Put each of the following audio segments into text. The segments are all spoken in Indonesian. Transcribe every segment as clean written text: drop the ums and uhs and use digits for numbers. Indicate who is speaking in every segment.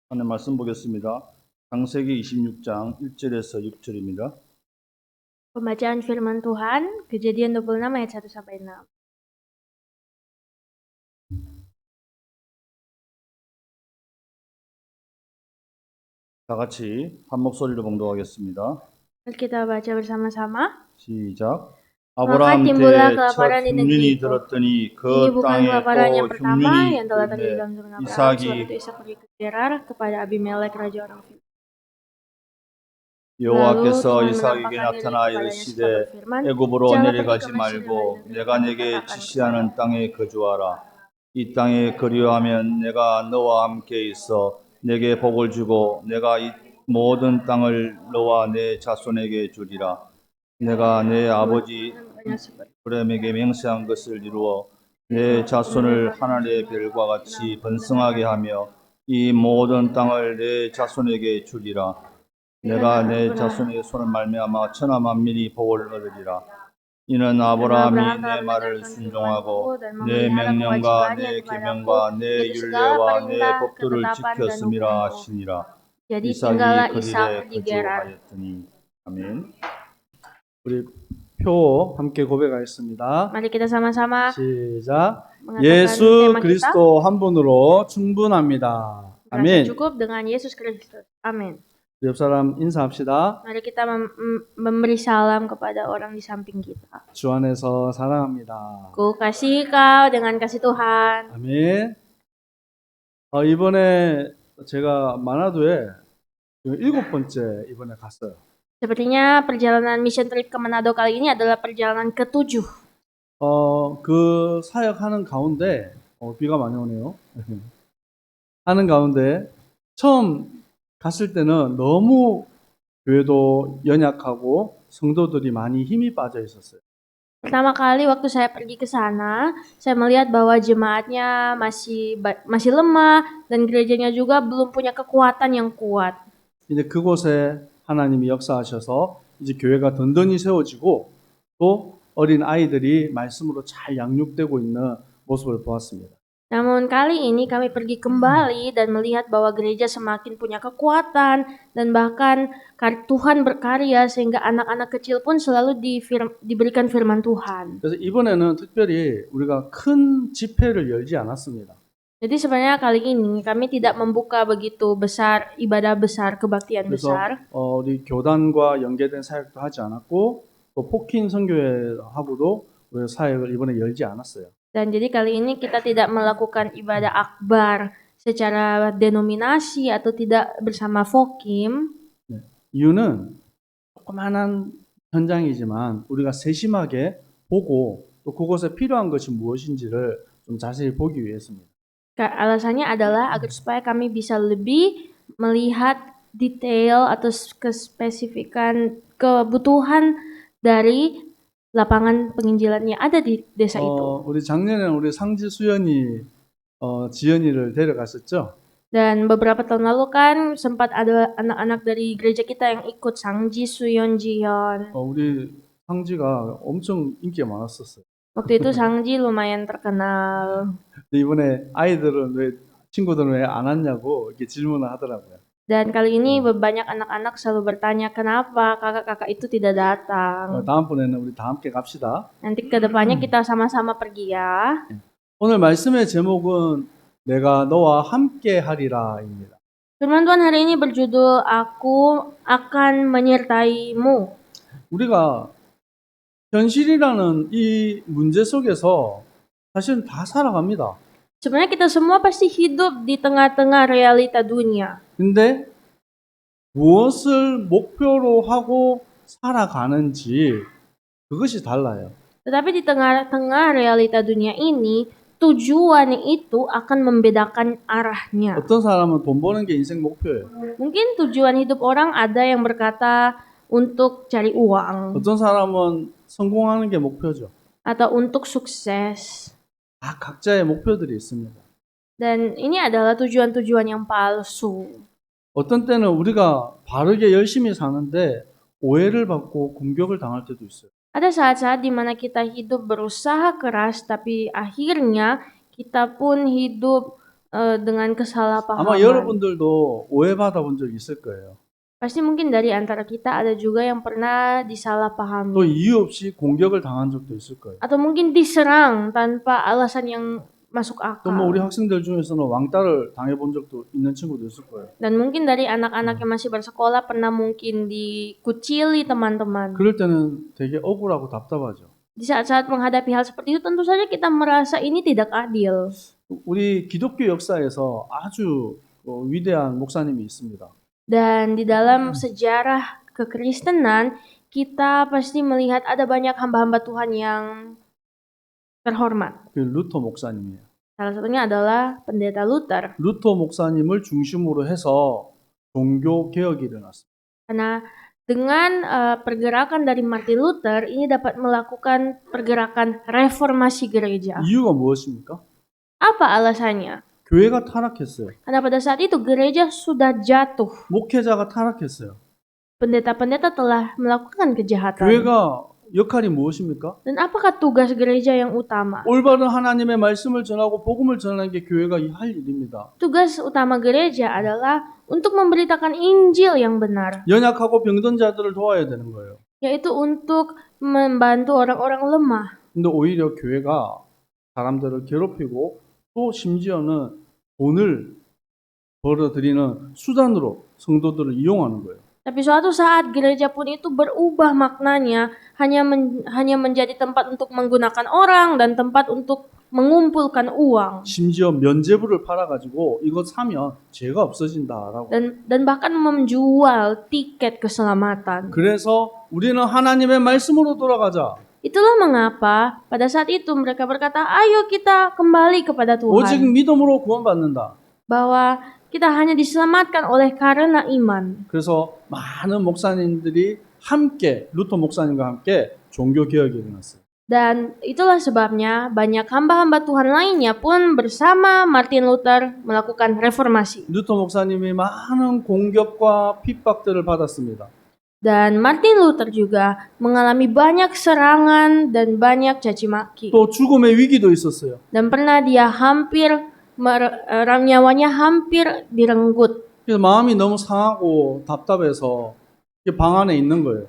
Speaker 1: 하나님 말씀 보겠습니다. 창세기 26장 1절에서 6절입니다.
Speaker 2: Pembacaan firman Tuhan, Kejadian 26 ayat 1 sampai 6.
Speaker 1: 다 같이 한 목소리로 봉독하겠습니다.
Speaker 2: Mari kita baca bersama-sama.
Speaker 1: 시작.
Speaker 2: Maka timbullah
Speaker 1: 아브라함 때 첫
Speaker 2: kelaparan di negeri
Speaker 1: 흉년이
Speaker 2: itu.
Speaker 1: 들었더니
Speaker 2: Ini
Speaker 1: 그
Speaker 2: bukan
Speaker 1: 땅에
Speaker 2: kelaparan yang
Speaker 1: 또
Speaker 2: pertama
Speaker 1: 흉년이
Speaker 2: yang telah terjadi
Speaker 1: 있는데
Speaker 2: dalam zaman Abraham. Sebab itu
Speaker 1: 이삭이
Speaker 2: Ishak pergi ke Gerar kepada Abimelek raja orang Filistin. Lalu
Speaker 1: 여호와께서
Speaker 2: Tuhan
Speaker 1: 이삭에게
Speaker 2: menampakkan diri
Speaker 1: 나타나
Speaker 2: kepadanya
Speaker 1: 이르시되
Speaker 2: serta berfirman,
Speaker 1: 애굽으로
Speaker 2: "Janganlah pergi
Speaker 1: 내려가지
Speaker 2: ke Mesir dan
Speaker 1: 말고
Speaker 2: negeri
Speaker 1: 내가
Speaker 2: yang
Speaker 1: 내게
Speaker 2: kukatakan
Speaker 1: 지시하는
Speaker 2: kepadamu.
Speaker 1: 땅에 거주하라. 이 땅에 거류하면 내가 너와 함께 있어 내게 복을 주고 내가 이 모든 땅을 너와 내 자손에게 주리라. 내가 내 아버지 아브라함에게 맹세한 것을 이루어 내 자손을 하늘의 별과 같이 번성하게 하며 이 모든 땅을 내 자손에게 주리라. 내가 내 자손의 손을 말미암아 천하 만민이 복을 얻으리라. 이는 아브라함이 내 말을 순종하고 내 명령과 내 계명과 내 율례와 내 법도를 지켰음이라 하시니라.
Speaker 2: Jadi
Speaker 1: 이삭이
Speaker 2: tinggallah
Speaker 1: 그
Speaker 2: Ishak
Speaker 1: 일에
Speaker 2: di Gerar.
Speaker 1: 거주하였더니. 아멘.
Speaker 3: 우리 표 함께 고백하겠습니다.
Speaker 2: Mari kita sama-sama
Speaker 3: 시작.
Speaker 2: mengatakan
Speaker 3: 예수
Speaker 2: tema kita.
Speaker 3: 그리스도 한 분으로 충분합니다.
Speaker 2: Merasa
Speaker 3: 아멘.
Speaker 2: cukup dengan Yesus Kristus. Amin.
Speaker 3: 옆 사람 인사합시다.
Speaker 2: Mari kita memberi salam kepada orang di samping kita.
Speaker 3: 주 안에서 사랑합니다.
Speaker 2: Ku kasih kau dengan kasih Tuhan.
Speaker 3: 아멘. 이번에 제가 마나도에 7번째 이번에 갔어요.
Speaker 2: Sepertinya perjalanan mission trip ke Manado kali ini adalah perjalanan ke-7.
Speaker 3: 그 사역하는 가운데 비가 많이 오네요. 하는 가운데 처음 갔을 때는 너무 교회도 연약하고 성도들이 많이 힘이 빠져 있었어요.
Speaker 2: Pertama kali waktu saya pergi ke sana, saya melihat bahwa jemaatnya masih lemah dan gerejanya juga belum punya kekuatan yang kuat.
Speaker 3: 이제 그곳에 하나님이 역사하셔서 이제 교회가 든든히 세워지고 또 어린 아이들이 말씀으로 잘 양육되고 있는 모습을 보았습니다.
Speaker 2: Namun kali ini kami pergi kembali dan melihat bahwa gereja semakin punya kekuatan dan bahkan Tuhan berkarya sehingga anak-anak kecil pun selalu diberikan firman Tuhan.
Speaker 3: 그래서 이번에는 특별히 우리가 큰 집회를 열지 않았습니다.
Speaker 2: Jadi sebenarnya kali ini kami tidak membuka begitu besar ibadah besar, kebaktian
Speaker 3: 그래서
Speaker 2: besar.
Speaker 3: 우리 교단과 연계된 사역도 하지 않았고 또 포킨 선교회하고도 우리 사역을 이번에 열지 않았어요.
Speaker 2: Dan jadi kali ini kita tidak melakukan ibadah akbar secara denominasi atau tidak bersama Fokim.
Speaker 3: 네. 이유는 조그마한 현장이지만 우리가 세심하게 보고 또 그곳에 필요한 것이 무엇인지를 좀 자세히 보기 위해서입니다.
Speaker 2: Alasannya adalah agar supaya kami bisa lebih melihat detail atau kespesifikan kebutuhan dari lapangan penginjilan yang ada di desa itu.
Speaker 3: 우리 작년에 우리 상지 수연이 지연이를 데려갔었죠.
Speaker 2: Dan beberapa tahun lalu kan sempat ada anak-anak dari gereja kita yang ikut Sangji, Suyon, Jion.
Speaker 3: 우리 상지가 엄청 인기가 많았었어요.
Speaker 2: Waktu itu Sangji lumayan terkenal.
Speaker 3: 근데 이번에 친구들은 왜 안 왔냐고 이렇게 질문을 하더라고요.
Speaker 2: Dan kali ini banyak anak-anak selalu bertanya kenapa kakak-kakak itu tidak datang.
Speaker 3: 다음번에는 우리 다 함께 갑시다.
Speaker 2: Nanti ke depannya kita sama-sama pergi ya.
Speaker 3: 오늘 말씀의 제목은 내가 너와 함께 하리라입니다.
Speaker 2: Firman Tuhan hari ini berjudul Aku akan menyertaimu.
Speaker 3: 우리가 현실이라는 이 문제 속에서 사실은 다 살아갑니다.
Speaker 2: Sebenarnya kita semua pasti hidup di tengah-tengah realita dunia.
Speaker 3: 근데 무엇을 목표로 하고 살아가는지 그것이 달라요.
Speaker 2: Tetapi di tengah-tengah realita dunia ini, tujuan itu akan membedakan arahnya.
Speaker 3: 어떤 사람은 돈 버는 게 인생 목표예요.
Speaker 2: Mungkin tujuan hidup orang ada yang berkata untuk cari uang.
Speaker 3: 어떤 사람은 성공하는 게 목표죠.
Speaker 2: Atau untuk sukses.
Speaker 3: 다 각자의 목표들이 있습니다.
Speaker 2: Dan ini adalah tujuan-tujuan yang palsu.
Speaker 3: 어떤 때는 우리가 바르게 열심히 사는데 오해를 받고 공격을 당할 때도 있어요.
Speaker 2: Ada saat-saat di mana kita hidup berusaha keras tapi akhirnya kita pun hidup dengan
Speaker 3: 아마
Speaker 2: kesalahpahaman.
Speaker 3: 여러분들도 오해받아 본 적 있을 거예요.
Speaker 2: Pasti mungkin dari antara kita ada juga yang pernah
Speaker 3: 또
Speaker 2: disalahpahami.
Speaker 3: 이유 없이 공격을 당한 적도 있을 거예요.
Speaker 2: Atau mungkin diserang tanpa alasan yang masuk
Speaker 3: 또 뭐 우리
Speaker 2: akal.
Speaker 3: 학생들 중에서는 왕따를 당해본 적도 있는 친구도 있을 거예요.
Speaker 2: Dan mungkin dari anak-anak yang masih bersekolah pernah mungkin dikucili teman-teman.
Speaker 3: 그럴 때는 되게 억울하고 답답하죠.
Speaker 2: Di saat-saat menghadapi hal seperti itu tentu saja kita merasa ini tidak adil.
Speaker 3: 우리 기독교 역사에서 아주 위대한 목사님이 있습니다.
Speaker 2: Dan di dalam sejarah kekristenan kita pasti melihat ada banyak hamba-hamba Tuhan yang terhormat.
Speaker 3: 그 루터 목사님이에요.
Speaker 2: Salah satunya adalah pendeta Luther.
Speaker 3: 루터 목사님을 중심으로 해서 종교 개혁이 일어났어요.
Speaker 2: Karena dengan pergerakan dari Martin Luther ini dapat melakukan pergerakan reformasi gereja.
Speaker 3: 이유가 무엇입니까?
Speaker 2: Apa alasannya?
Speaker 3: 교회가 타락했어요.
Speaker 2: Karena pada saat itu gereja sudah jatuh.
Speaker 3: 목회자가 타락했어요.
Speaker 2: Pendeta-pendeta telah melakukan kejahatan.
Speaker 3: 교회가 역할이 무엇입니까?
Speaker 2: Dan apakah tugas gereja yang utama?
Speaker 3: 올바른 하나님의 말씀을 전하고 복음을 전하는 게 교회가 할 일입니다.
Speaker 2: Tugas utama gereja adalah untuk memberitakan Injil yang benar,
Speaker 3: 연약하고 병든 자들을 도와야 되는 거예요.
Speaker 2: yaitu untuk membantu orang-orang lemah.
Speaker 3: 근데 오히려 교회가 사람들을 괴롭히고 또 심지어는 돈을 벌어들이는 수단으로 성도들을 이용하는 거예요.
Speaker 2: Tapi suatu saat gereja pun itu berubah maknanya hanya menjadi tempat untuk menggunakan orang dan tempat untuk mengumpulkan uang.
Speaker 3: 심지어 면죄부를 팔아가지고 이거 사면 죄가 없어진다라고.
Speaker 2: Dan bahkan menjual tiket keselamatan.
Speaker 3: 그래서 우리는 하나님의 말씀으로 돌아가자.
Speaker 2: Itulah mengapa pada saat itu mereka berkata, ayo kita kembali kepada
Speaker 3: 오직
Speaker 2: Tuhan.
Speaker 3: 믿음으로 구원받는다.
Speaker 2: Bahwa kita hanya diselamatkan oleh karena iman.
Speaker 3: 그래서 많은 목사님들이 함께 루터 목사님과 함께 종교 개혁이 일어났어요.
Speaker 2: Dan itulah sebabnya banyak hamba-hamba Tuhan lainnya pun bersama Martin Luther melakukan reformasi.
Speaker 3: 루터 목사님이 많은 공격과 핍박들을 받았습니다.
Speaker 2: Dan Martin Luther juga mengalami banyak serangan dan banyak caci maki.
Speaker 3: 또 죽음의 위기도 있었어요.
Speaker 2: Dan pernah dia nyawanya hampir direnggut.
Speaker 3: 그래서 마음이 너무 상하고 답답해서 방 안에 있는 거예요.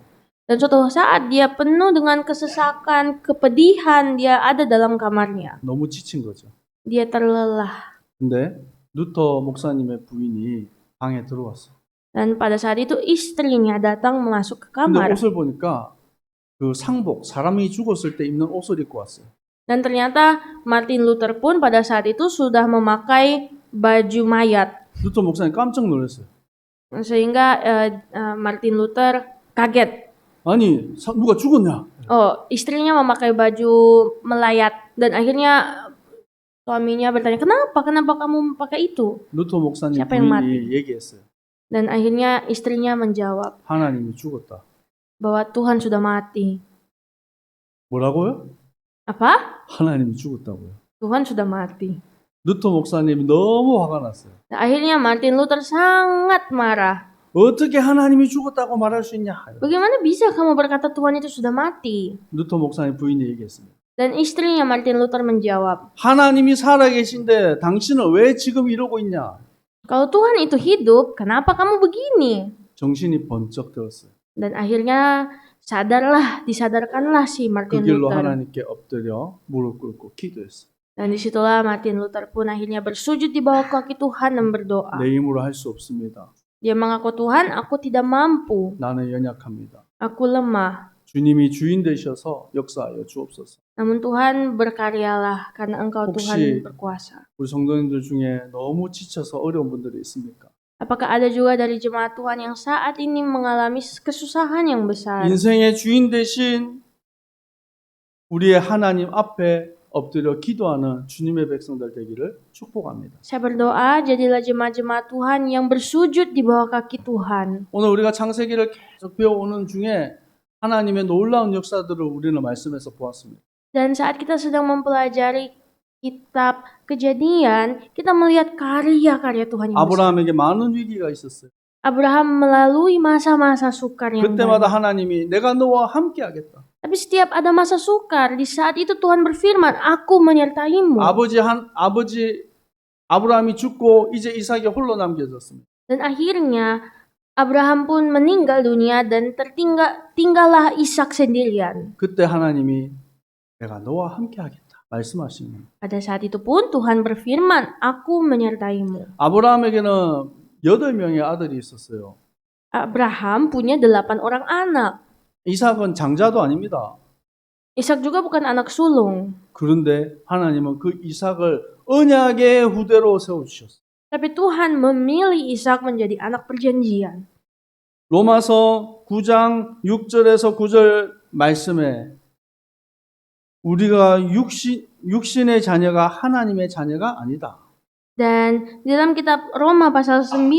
Speaker 2: Dan suatu saat dia penuh dengan kesesakan, kepedihan, dia ada dalam kamarnya.
Speaker 3: 너무 지친 거죠.
Speaker 2: Dia terlelah.
Speaker 3: 근데 루터 목사님의 부인이 방에 들어왔어요.
Speaker 2: Dan pada saat itu istrinya datang masuk ke
Speaker 3: 근데
Speaker 2: kamar.
Speaker 3: 옷을 보니까 그 상복, 사람이 죽었을 때 입는 옷을 입고 왔어요.
Speaker 2: Dan ternyata Martin Luther pun pada saat itu sudah memakai baju mayat.
Speaker 3: 루터 목사님 깜짝 놀랐어요.
Speaker 2: Sehingga Martin Luther kaget.
Speaker 3: 아니, 누가 죽었냐?
Speaker 2: Oh, istrinya memakai baju melayat. Dan akhirnya suaminya bertanya, kenapa kamu memakai itu?
Speaker 3: 루터 목사님
Speaker 2: Siapa yang
Speaker 3: 부인이 얘기했어요.
Speaker 2: Dan akhirnya istrinya menjawab
Speaker 3: 하나님이 죽었다.
Speaker 2: bahwa Tuhan sudah mati.
Speaker 3: 뭐라고요?
Speaker 2: Apa?
Speaker 3: 하나님이 죽었다고요.
Speaker 2: Tuhan sudah mati.
Speaker 3: 루터 목사님이 너무 화가 났어요.
Speaker 2: Dan akhirnya Martin Luther sangat marah.
Speaker 3: 어떻게 하나님이 죽었다고 말할 수 있냐?
Speaker 2: Bagaimana bisa kamu berkata Tuhan itu sudah mati?
Speaker 3: 루터 목사님 부인이 얘기했습니다.
Speaker 2: Dan istrinya Martin Luther menjawab,
Speaker 3: 하나님이 살아계신데 당신은 왜 지금 이러고 있냐?
Speaker 2: kalau Tuhan itu hidup, kenapa kamu begini?
Speaker 3: 정신이 번쩍 들었어요.
Speaker 2: Dan akhirnya disadarkanlah si
Speaker 3: 그
Speaker 2: Martin
Speaker 3: 길로
Speaker 2: Luther.
Speaker 3: 하나님께 엎드려 무릎 꿇고 기도했어요.
Speaker 2: Dan disitulah Martin Luther pun akhirnya bersujud di bawah kaki Tuhan dan berdoa.
Speaker 3: 내 힘으로 할 수 없습니다.
Speaker 2: Dia mengaku, Tuhan, aku tidak mampu.
Speaker 3: 나는 연약합니다.
Speaker 2: Aku lemah.
Speaker 3: 주님이 주인 되셔서 역사하여 주옵소서.
Speaker 2: Namun Tuhan berkaryalah karena Engkau
Speaker 3: 혹시
Speaker 2: Tuhan berkuasa.
Speaker 3: 우리 성도님들 중에 너무 지쳐서 어려운 분들이 있습니까?
Speaker 2: Apakah ada juga dari jemaat Tuhan yang saat ini mengalami kesusahan yang besar?
Speaker 3: 인생의 주인 대신 우리의 하나님 앞에 엎드려 기도하는 주님의 백성들 되기를 축복합니다.
Speaker 2: Saya berdoa jadilah jemaat-jemaat Tuhan yang bersujud di bawah kaki Tuhan.
Speaker 3: 오늘 우리가 창세기를 계속 배워오는 중에 하나님의 놀라운 역사들을 우리는 말씀에서 보았습니다.
Speaker 2: Dan saat kita sedang mempelajari kitab Kejadian, kita melihat karya-karya Tuhan yang besar.
Speaker 3: 아브라함에게 많은 위기가 있었어요.
Speaker 2: Abraham melalui masa-masa sukar yang
Speaker 3: 그때마다
Speaker 2: banyak.
Speaker 3: 하나님이 내가 너와 함께 하겠다.
Speaker 2: Tapi setiap ada masa sukar, di saat itu Tuhan berfirman, Aku menyertaimu.
Speaker 3: 아버지 아브라함이 죽고 이제 이삭이 홀로 남겨졌습니다.
Speaker 2: Dan akhirnya Abraham pun meninggal dunia dan tinggallah Ishak sendirian.
Speaker 3: 그때 하나님이 내가 너와 함께 하겠다 말씀하시는.
Speaker 2: Pada saat itu pun Tuhan berfirman, "Aku menyertaimu."
Speaker 3: 아브라함에게는 8명의 아들이 있었어요.
Speaker 2: Abraham punya 8 orang anak.
Speaker 3: 이삭은 장자도 아닙니다.
Speaker 2: Ishak juga bukan anak sulung.
Speaker 3: 그런데 하나님은 그 이삭을 언약의 후대로 세워주셨어요.
Speaker 2: Tapi Tuhan memilih Ishak menjadi anak perjanjian.
Speaker 3: 로마서 9장 6절에서 9절 말씀에 우리가 육신의 자녀가 하나님의 자녀가 아니다.
Speaker 2: Dan di dalam kitab Roma pasal 9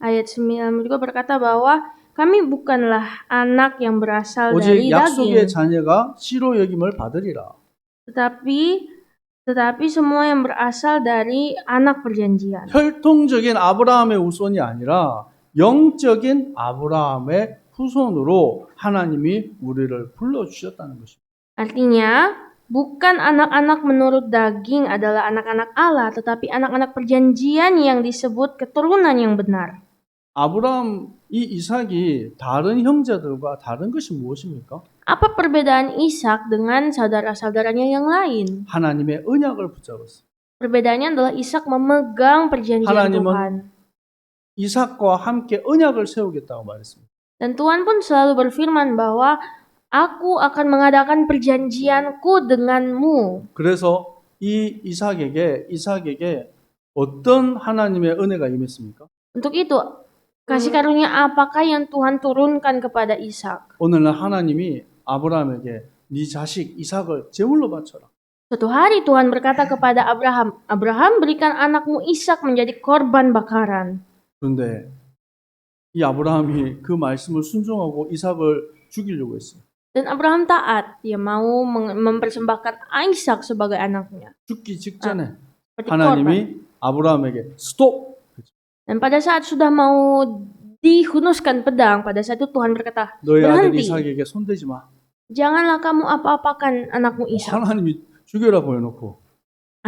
Speaker 2: ayat 9 juga berkata bahwa kami bukanlah anak yang berasal dari
Speaker 3: 오직 약속의
Speaker 2: daging,
Speaker 3: 자녀가 씨로 여김을 받으리라.
Speaker 2: tetapi semua yang berasal dari anak perjanjian.
Speaker 3: 혈통적인 아브라함의 후손이 아니라 영적인 아브라함의 후손으로 하나님이 우리를 불러주셨다는 것입니다.
Speaker 2: Artinya, bukan anak-anak menurut daging adalah anak-anak Allah, tetapi anak-anak perjanjian yang disebut keturunan yang benar.
Speaker 3: 아브라함 이 이삭이 다른 형제들과 다른 것이 무엇입니까?
Speaker 2: Apa perbedaan Ishak dengan saudara-saudaranya yang lain?
Speaker 3: 하나님의 언약을 붙잡았어요.
Speaker 2: Perbedaannya adalah Ishak memegang perjanjian
Speaker 3: 하나님은
Speaker 2: Tuhan.
Speaker 3: 이삭과 함께 언약을 세우겠다고 말했습니다.
Speaker 2: Dan Tuhan pun selalu berfirman bahwa Aku akan mengadakan perjanjianku denganmu.
Speaker 3: 그래서 이 이삭에게 어떤 하나님의 은혜가 임했습니까?
Speaker 2: Untuk itu, kasih karunia apakah yang Tuhan turunkan kepada Ishak?
Speaker 3: 오늘날 하나님이 아브라함에게 네 자식 이삭을 제물로 바쳐라.
Speaker 2: Suatu hari Tuhan berkata kepada Abraham, Abraham berikan anakmu Ishak menjadi korban bakaran.
Speaker 3: 그런데 이 아브라함이 그 말씀을 순종하고 이삭을 죽이려고 했어요.
Speaker 2: Dan Abraham taat, dia mau mempersembahkan Ishak sebagai anaknya.
Speaker 3: 죽기 직전에
Speaker 2: Seperti korban.
Speaker 3: 하나님이 아브라함에게 스톱!
Speaker 2: Dan pada saat sudah mau dihunuskan pedang, pada saat itu Tuhan berkata,
Speaker 3: 너의 아들
Speaker 2: berhenti.
Speaker 3: 이삭에게 손대지 마.
Speaker 2: Janganlah kamu apa-apakan anakmu Ishak.
Speaker 3: 하나님이 죽여라고 해놓고.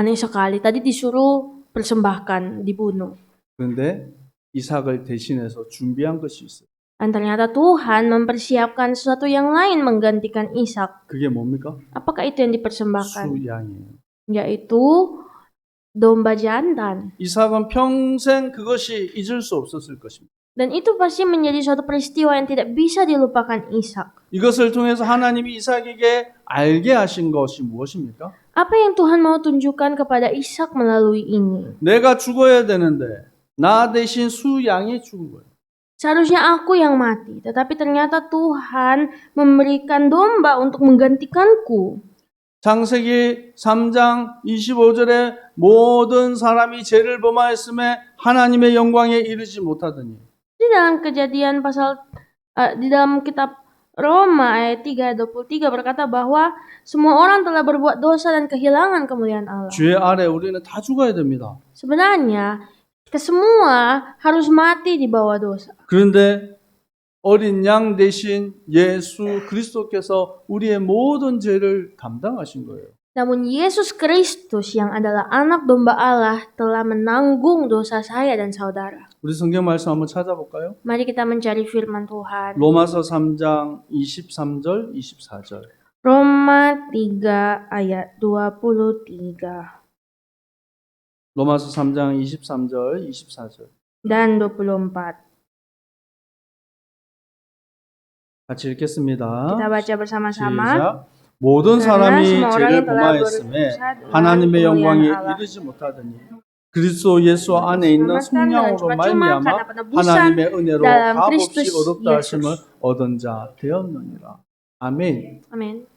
Speaker 2: Aneh sekali, tadi disuruh persembahkan, dibunuh.
Speaker 3: 그런데 이삭을 대신해서 준비한 것이 있어요.
Speaker 2: Dan ternyata Tuhan mempersiapkan sesuatu yang lain menggantikan Ishak.
Speaker 3: 그게 뭡니까?
Speaker 2: Apakah itu yang dipersembahkan?
Speaker 3: 수양이에요.
Speaker 2: Yaitu domba jantan.
Speaker 3: 이삭은 평생 그것이 잊을 수 없었을 것입니다.
Speaker 2: Dan itu pasti menjadi suatu peristiwa yang tidak bisa dilupakan Ishak.
Speaker 3: 이것을 통해서 하나님이 이삭에게 알게 하신 것이 무엇입니까?
Speaker 2: Apa yang Tuhan mau tunjukkan kepada Ishak melalui ini?
Speaker 3: 내가 죽어야 되는데 나 대신 수양이 죽은 거예요.
Speaker 2: Seharusnya aku yang mati, tetapi ternyata Tuhan memberikan domba untuk menggantikanku.
Speaker 3: 창세기 3장 25절에 모든 사람이 죄를 범하였음에 하나님의 영광에 이르지 못하더니
Speaker 2: Di dalam Kejadian di dalam kitab Roma ayat 3:23 berkata bahwa semua orang telah berbuat dosa dan kehilangan kemuliaan Allah.
Speaker 3: 죄 아래 우리는 다 죽어야 됩니다.
Speaker 2: Sebenarnya kita semua harus mati di bawah dosa.
Speaker 3: 그런데 어린 양 대신 예수 그리스도께서 우리의 모든 죄를 담당하신 거예요.
Speaker 2: Namun Yesus Kristus yang adalah anak domba Allah telah menanggung dosa saya dan saudara.
Speaker 3: 우리 성경 말씀 한번 찾아볼까요?
Speaker 2: Mari kita mencari firman Tuhan.
Speaker 3: 로마서 3장 23절 24절.
Speaker 2: Roma 3 ayat 23
Speaker 3: 로마서 3장 23절 24절.
Speaker 2: dan 24.
Speaker 3: 같이 읽겠습니다.
Speaker 2: Kita baca bersama-sama.
Speaker 3: 시작. 모든 사람이
Speaker 2: semua orang
Speaker 3: 죄를
Speaker 2: yang telah
Speaker 3: 범하였음에
Speaker 2: berdosa dengan
Speaker 3: 하나님의 영광에
Speaker 2: kemuliaan Allah.
Speaker 3: 이르지 못하더니 그리스도 예수 안에 있는 성령으로 말미암아 하나님의 은혜로
Speaker 2: dalam
Speaker 3: 값없이
Speaker 2: Kristus
Speaker 3: 얻었다
Speaker 2: Yesus.
Speaker 3: 하심을 얻은 자 되었느니라. 아멘.
Speaker 2: Amin.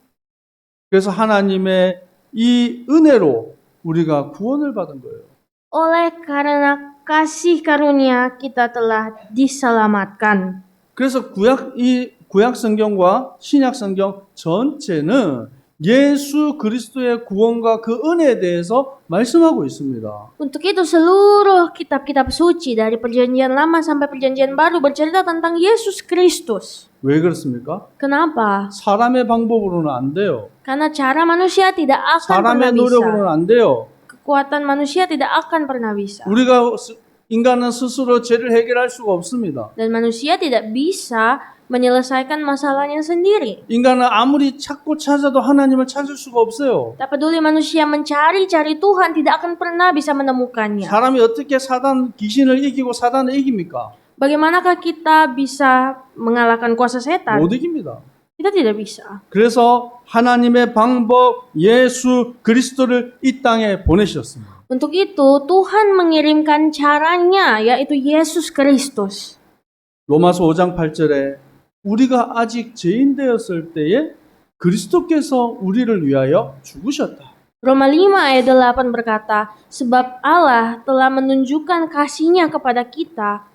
Speaker 3: 그래서 하나님의 이 은혜로 우리가 구원을 받은 거예요.
Speaker 2: Oleh karena kasih karunia kita telah diselamatkan.
Speaker 3: 그래서 구약 성경과 신약 성경 전체는 예수 그리스도의 구원과 그 은혜에 대해서 말씀하고 있습니다.
Speaker 2: Untuk itu seluruh kitab-kitab suci dari perjanjian lama sampai perjanjian baru bercerita tentang Yesus Kristus.
Speaker 3: 왜 그렇습니까?
Speaker 2: Kenapa?
Speaker 3: 사람의 방법으로는 안 돼요.
Speaker 2: Karena cara manusia tidak akan pernah
Speaker 3: 사람의
Speaker 2: bisa.
Speaker 3: 노력으로는 안 돼요.
Speaker 2: kekuatan manusia tidak akan pernah bisa.
Speaker 3: 인간은 스스로 죄를 해결할 수가 없습니다.
Speaker 2: Dan manusia tidak bisa menyelesaikan masalahnya sendiri.
Speaker 3: 인간은 아무리 찾고 찾아도 하나님을 찾을 수가 없어요.
Speaker 2: Tak peduli manusia mencari-cari Tuhan, tidak akan pernah bisa menemukannya.
Speaker 3: 사람이 어떻게 귀신을 이기고 사단을 이깁니까?
Speaker 2: Bagaimanakah kita bisa mengalahkan kuasa setan?
Speaker 3: 못 이깁니다.
Speaker 2: Kita tidak bisa.
Speaker 3: 그래서 하나님의 방법 예수 그리스도를 이 땅에 보내셨습니다.
Speaker 2: Untuk itu, Tuhan mengirimkan caranya, yaitu Yesus Kristus.
Speaker 3: 로마서 5장 8절에 우리가 아직 죄인 되었을 때에 그리스도께서 우리를 위하여 죽으셨다.
Speaker 2: Roma 5 ayat 8 berkata, sebab Allah telah menunjukkan kasih-Nya kepada kita.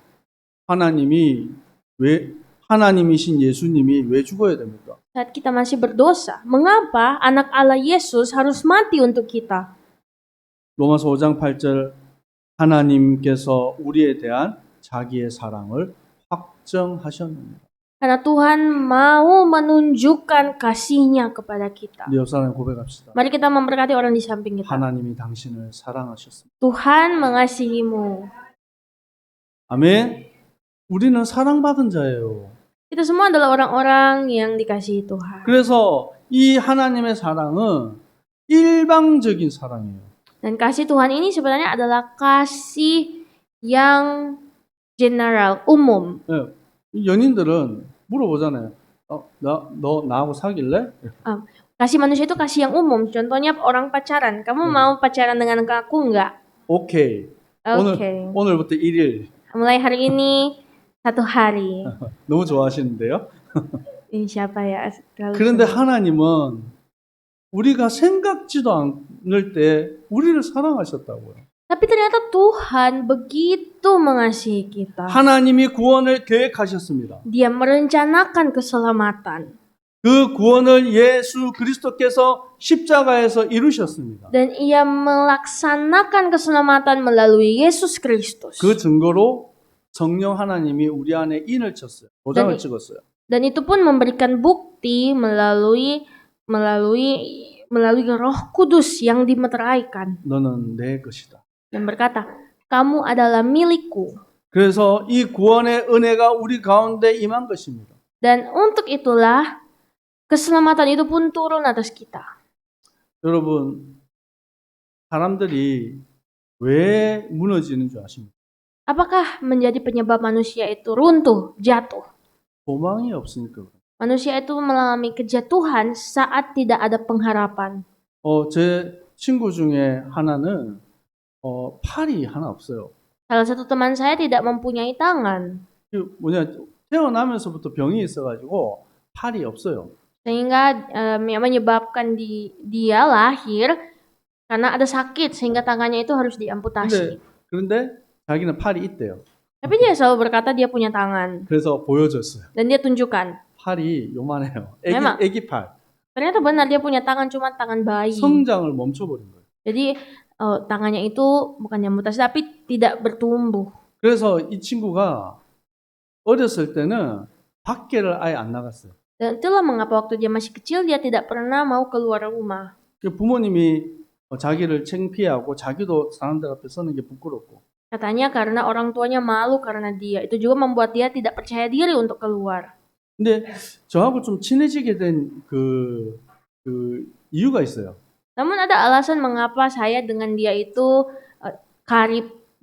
Speaker 3: 하나님이신 예수님이 왜 죽어야 됩니까?
Speaker 2: Saat kita masih berdosa, mengapa anak Allah Yesus harus mati untuk kita?
Speaker 3: 로마서 5장 8절 하나님께서 우리에 대한 자기의 사랑을 확정하셨느니라.
Speaker 2: Karena Tuhan mau menunjukkan kasih-Nya kepada kita.
Speaker 3: 우리 옆 사람 고백합시다.
Speaker 2: Mari kita memberkati orang di samping kita.
Speaker 3: 하나님이 당신을 사랑하셨습니다.
Speaker 2: Tuhan mengasihimu.
Speaker 3: 아멘. 우리는 사랑받은 자예요.
Speaker 2: Kita semua adalah orang-orang yang dikasihi Tuhan.
Speaker 3: 그래서 이 하나님의 사랑은 일방적인 사랑이에요.
Speaker 2: Dan kasih Tuhan ini sebenarnya adalah kasih yang general, umum.
Speaker 3: 예, 연인들은 물어보잖아요. 너 나하고 사귈래?
Speaker 2: Kasih manusia itu kasih yang umum. Contohnya orang pacaran. Kamu mau pacaran dengan aku enggak?
Speaker 3: 오케이.
Speaker 2: Oke.
Speaker 3: 오늘부터 1일.
Speaker 2: Mulai hari ini 1 hari.
Speaker 3: 너무 좋아하시는데요?
Speaker 2: Ini siapa ya?
Speaker 3: 그런데 하나님은 우리가 생각지도 않을 때 우리를 사랑하셨다고요.
Speaker 2: Tapi ternyata Tuhan begitu mengasihi kita.
Speaker 3: 하나님이 구원을 계획하셨습니다.
Speaker 2: Dia merencanakan keselamatan.
Speaker 3: 그 구원을 예수 그리스도께서 십자가에서 이루셨습니다.
Speaker 2: Dan ia melaksanakan keselamatan melalui Yesus Kristus.
Speaker 3: 그 증거로 성령 하나님이 우리 안에 인을 쳤어요. 도장을 찍었어요.
Speaker 2: Dan itu pun memberikan bukti melalui Roh Kudus yang dimeteraikan.
Speaker 3: 너는 내 것이다.
Speaker 2: Dan berkata, kamu adalah milikku.
Speaker 3: 그래서 이 구원의 은혜가 우리 가운데 임한 것입니다.
Speaker 2: Dan untuk itulah keselamatan itu pun turun atas kita.
Speaker 3: 여러분, 사람들이 왜 무너지는 줄 아십니까?
Speaker 2: Apakah menjadi penyebab manusia itu runtuh, jatuh?
Speaker 3: 소망이 없으니까.
Speaker 2: Manusia itu mengalami kejatuhan saat tidak ada pengharapan.
Speaker 3: 제 친구 중에 하나는 팔이 하나 없어요.
Speaker 2: Salah satu teman saya tidak mempunyai tangan.
Speaker 3: 태어나면서부터 병이 있어가지고 팔이 없어요.
Speaker 2: Sehingga yang menyebabkan dia lahir karena ada sakit sehingga tangannya itu harus diamputasi.
Speaker 3: 그런데 자기는 팔이 있대요.
Speaker 2: Tapi dia selalu berkata dia punya tangan.
Speaker 3: 그래서 보여줬어요.
Speaker 2: Dan dia tunjukkan.
Speaker 3: 팔이 요만해요.
Speaker 2: memang.
Speaker 3: 애기 팔.
Speaker 2: Ternyata benar dia punya tangan cuma tangan bayi.
Speaker 3: 성장을 멈춰버린 거예요.
Speaker 2: Jadi tangannya itu bukan diamputasi tapi tidak bertumbuh.
Speaker 3: 그래서 이 친구가 어렸을 때는 밖에를 아예 안 나갔어요.
Speaker 2: Dan itulah mengapa waktu dia masih kecil dia tidak pernah mau keluar rumah.
Speaker 3: 부모님이 자기를 창피하고 자기도 사람들 앞에 서는 게 부끄럽고.
Speaker 2: Katanya karena orang tuanya malu karena dia. Itu juga membuat dia tidak percaya diri untuk keluar.
Speaker 3: 근데 저하고 좀 친해지게 된 그 이유가 있어요.
Speaker 2: Namun ada alasan mengapa saya dengan dia itu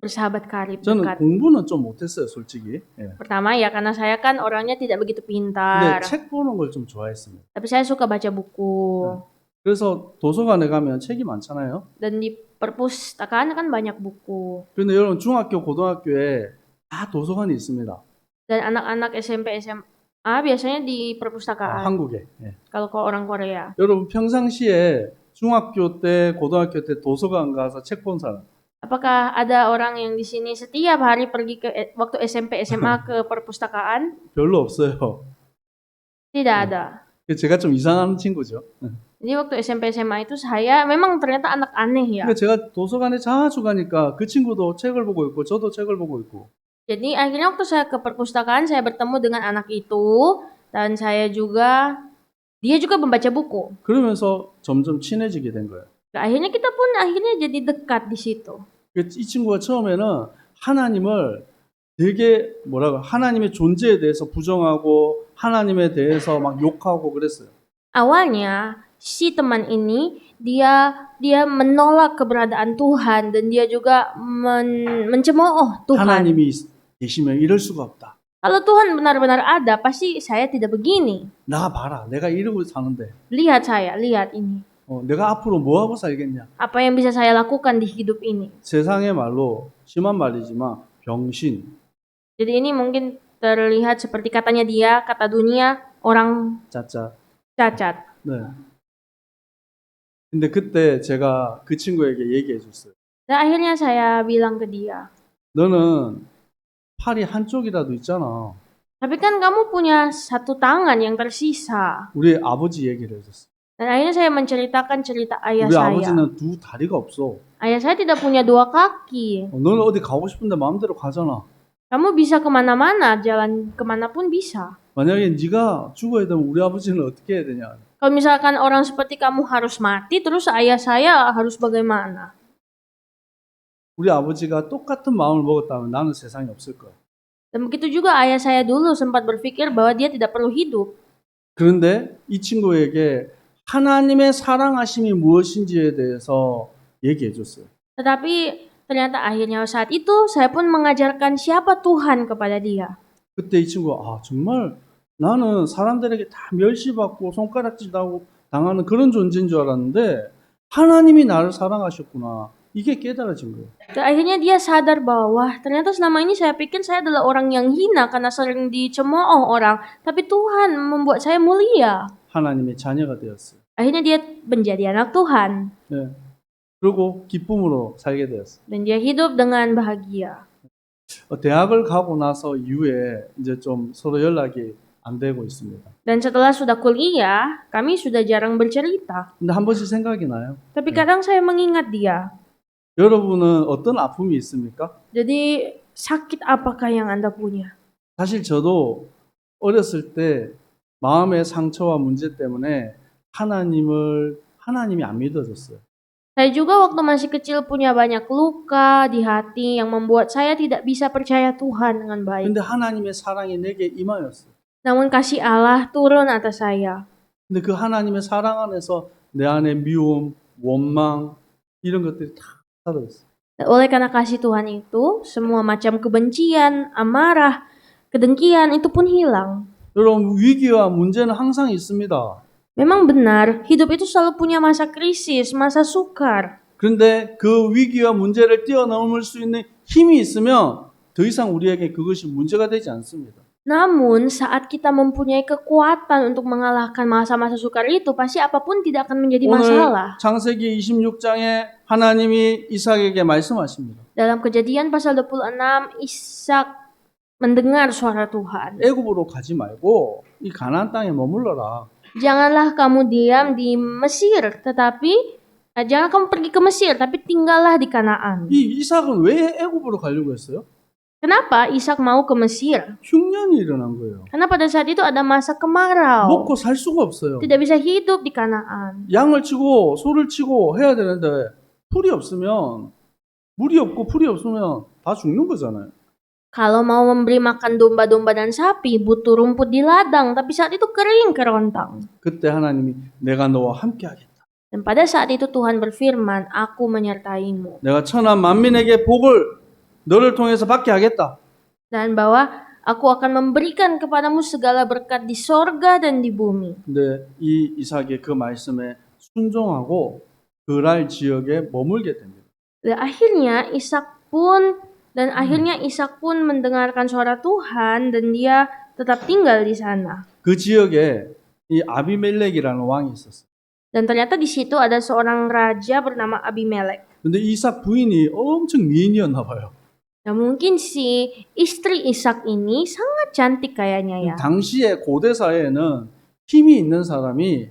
Speaker 2: bersahabat karib,
Speaker 3: 저는
Speaker 2: dekat.
Speaker 3: 공부는 좀 못했어요, 솔직히. 예.
Speaker 2: Pertama ya karena saya kan orangnya tidak begitu
Speaker 3: 근데
Speaker 2: pintar.
Speaker 3: 책 보는 걸 좀 좋아했습니다.
Speaker 2: Tapi saya suka baca buku.
Speaker 3: 그래서 도서관에 가면 책이 많잖아요.
Speaker 2: Dan di perpustakaan kan banyak buku.
Speaker 3: 그런데 여러분 중학교, 고등학교에 다 도서관이 있습니다.
Speaker 2: Dan anak-anak SMP, SMA biasanya di perpustakaan.
Speaker 3: 한국에. 예.
Speaker 2: Kalau orang Korea.
Speaker 3: 여러분 평상시에 중학교 때, 고등학교 때 도서관 가서 책 본 사람?
Speaker 2: Apakah ada orang yang di sini setiap hari pergi waktu SMP, SMA ke perpustakaan?
Speaker 3: 별로 없어요.
Speaker 2: Tidak ada.
Speaker 3: 제가 좀 이상한 친구죠.
Speaker 2: Jadi waktu SMP, SMA itu saya memang ternyata anak aneh ya.
Speaker 3: 그러니까 제가 도서관에 자주 가니까 그 친구도 책을 보고 있고 저도 책을 보고 있고.
Speaker 2: Jadi akhirnya waktu saya ke perpustakaan saya bertemu dengan anak itu dan dia juga membaca buku.
Speaker 3: 그러면서 점점 친해지게 된 거예요.
Speaker 2: Akhirnya kita pun akhirnya jadi dekat di situ.
Speaker 3: 이 친구가 처음에는 하나님을 되게 하나님의 존재에 대해서 부정하고 하나님에 대해서 막 욕하고 그랬어요.
Speaker 2: Awalnya si teman ini dia menolak keberadaan Tuhan dan dia juga mencemooh Tuhan.
Speaker 3: 하나님이 계시면 이럴 수가 없다.
Speaker 2: Kalau Tuhan benar-benar ada, pasti saya tidak begini.
Speaker 3: 나 봐라, 내가 이러고 사는데
Speaker 2: Lihat saya, lihat ini.
Speaker 3: 내가 앞으로 뭐 하고 살겠냐?
Speaker 2: Apa yang bisa saya lakukan di hidup ini?
Speaker 3: 세상의 말로 심한 말이지만 병신.
Speaker 2: Jadi ini mungkin terlihat seperti katanya dia, kata dunia, orang
Speaker 3: 짜짜.
Speaker 2: cacat.
Speaker 3: 네. 근데 그때 제가 그 친구에게 얘기해 줬어요.
Speaker 2: Dan akhirnya saya bilang ke dia,
Speaker 3: 너는 팔이 한쪽이라도 있잖아.
Speaker 2: tapi kan kamu punya satu tangan yang tersisa.
Speaker 3: 우리 아버지 얘기를 해줬어.
Speaker 2: Dan akhirnya saya menceritakan cerita ayah
Speaker 3: 우리
Speaker 2: saya.
Speaker 3: 아버지는 두 다리가 없어.
Speaker 2: Ayah saya tidak punya dua kaki.
Speaker 3: 너는 어디 가고 싶은데 마음대로 가잖아.
Speaker 2: Kamu bisa kemana-mana, jalan kemanapun bisa.
Speaker 3: 만약에 네가 죽어야 되면 우리 아버지는 어떻게 해야 되냐?
Speaker 2: Kalau misalkan orang seperti kamu harus mati, terus ayah saya harus bagaimana?
Speaker 3: 우리 아버지가 똑같은 마음을 먹었다면 나는 세상에 없을 거야.
Speaker 2: Dan begitu juga ayah saya dulu sempat berpikir bahwa dia tidak perlu hidup.
Speaker 3: 그런데 이 친구에게 하나님의 사랑하심이 무엇인지에 대해서 얘기해 줬어요.
Speaker 2: Tetapi ternyata akhirnya saat itu saya pun mengajarkan siapa Tuhan kepada dia.
Speaker 3: 그때 이 친구가 정말 나는 사람들에게 다 멸시받고 손가락질 당하는 그런 존재인 줄 알았는데 하나님이 나를 사랑하셨구나. 이게 깨달아진 거예요.
Speaker 2: Dan akhirnya dia sadar bahwa wah, ternyata selama ini saya pikir saya adalah orang yang hina karena sering dicemooh orang, tapi Tuhan membuat saya mulia.
Speaker 3: 하나님의 자녀가 되었어요.
Speaker 2: Akhirnya dia menjadi anak Tuhan
Speaker 3: 네. 그리고 기쁨으로 살게 되었어요.
Speaker 2: dan dia hidup dengan bahagia.
Speaker 3: 대학을 가고 나서 이후에 이제 좀 서로 연락이 안 되고 있습니다.
Speaker 2: Dan setelah sudah kuliah, kami sudah jarang bercerita.
Speaker 3: 근데 한 번씩 생각이 나요.
Speaker 2: Tapi kadang saya mengingat dia.
Speaker 3: 여러분은 어떤 아픔이 있습니까?
Speaker 2: Jadi sakit apakah yang Anda punya?
Speaker 3: 사실 저도 어렸을 때 마음의 상처와 문제 때문에 하나님이 안 믿어졌어요.
Speaker 2: Saya juga waktu masih kecil punya banyak luka di hati yang membuat saya tidak bisa percaya Tuhan dengan baik.
Speaker 3: 근데 하나님의 사랑이 내게 임하였어요.
Speaker 2: Namun kasih Allah turun atas saya.
Speaker 3: 근데 그 하나님의 사랑 안에서 내 안에 미움, 원망 이런 것들이 다 사라졌어요.
Speaker 2: Oleh karena kasih Tuhan itu, semua macam kebencian, amarah, kedengkian itu pun hilang.
Speaker 3: 여러분 위기와 문제는 항상 있습니다.
Speaker 2: Memang benar, hidup itu selalu punya masa krisis, masa sukar.
Speaker 3: 그런데 그 위기와 문제를 뛰어넘을 수 있는 힘이 있으면 더 이상 우리에게 그것이 문제가 되지 않습니다.
Speaker 2: Namun saat kita mempunyai kekuatan untuk mengalahkan masa-masa sukar itu, pasti apapun tidak akan menjadi masalah.
Speaker 3: 오늘 창세기 26장에 하나님이 이삭에게 말씀하십니다.
Speaker 2: Dalam Kejadian pasal 26, Ishak mendengar suara Tuhan.
Speaker 3: 애굽으로 가지 말고 이 가나안 땅에 머물러라.
Speaker 2: Janganlah kamu diam di Mesir, tetapi jangan kamu pergi ke Mesir, tapi tinggallah di Kanaan.
Speaker 3: 이 이삭은 왜 애굽으로 가려고 했어요?
Speaker 2: Kenapa Ishak mau ke Mesir?
Speaker 3: 흉년이 일어난 거예요.
Speaker 2: Karena pada saat itu ada masa kemarau.
Speaker 3: 먹고 살 수가 없어요.
Speaker 2: Tidak bisa hidup di Kanaan.
Speaker 3: 양을 치고 소를 치고 해야 되는데 풀이 없으면 물이 없고 풀이 없으면 다 죽는 거잖아요.
Speaker 2: Kalau mau memberi makan domba-domba dan sapi, butuh rumput di ladang, tapi saat itu kering kerontang.
Speaker 3: 그때 하나님이 내가 너와 함께 하겠다.
Speaker 2: Dan pada saat itu Tuhan berfirman, aku menyertaimu.
Speaker 3: 내가 천한 만민에게 복을 너를 통해서 받게 하겠다.
Speaker 2: Dan bahwa aku akan memberikan kepadamu segala berkat di sorga dan di bumi.
Speaker 3: 근데 이 이삭의 그 말씀에 순종하고 그랄 지역에 머물게 됩니다.
Speaker 2: Dan akhirnya Ishak pun mendengarkan suara Tuhan dan dia tetap tinggal di sana.
Speaker 3: 그 지역에 이 아비멜렉이라는 왕이 있었어요.
Speaker 2: Dan ternyata di situ ada seorang raja bernama Abimelek.
Speaker 3: 근데 이삭 부인이 엄청 미인이었나 봐요.
Speaker 2: Nah, mungkin si istri Ishak ini sangat cantik kayaknya ya.
Speaker 3: 당시에 고대 사회에는 힘이 있는 사람이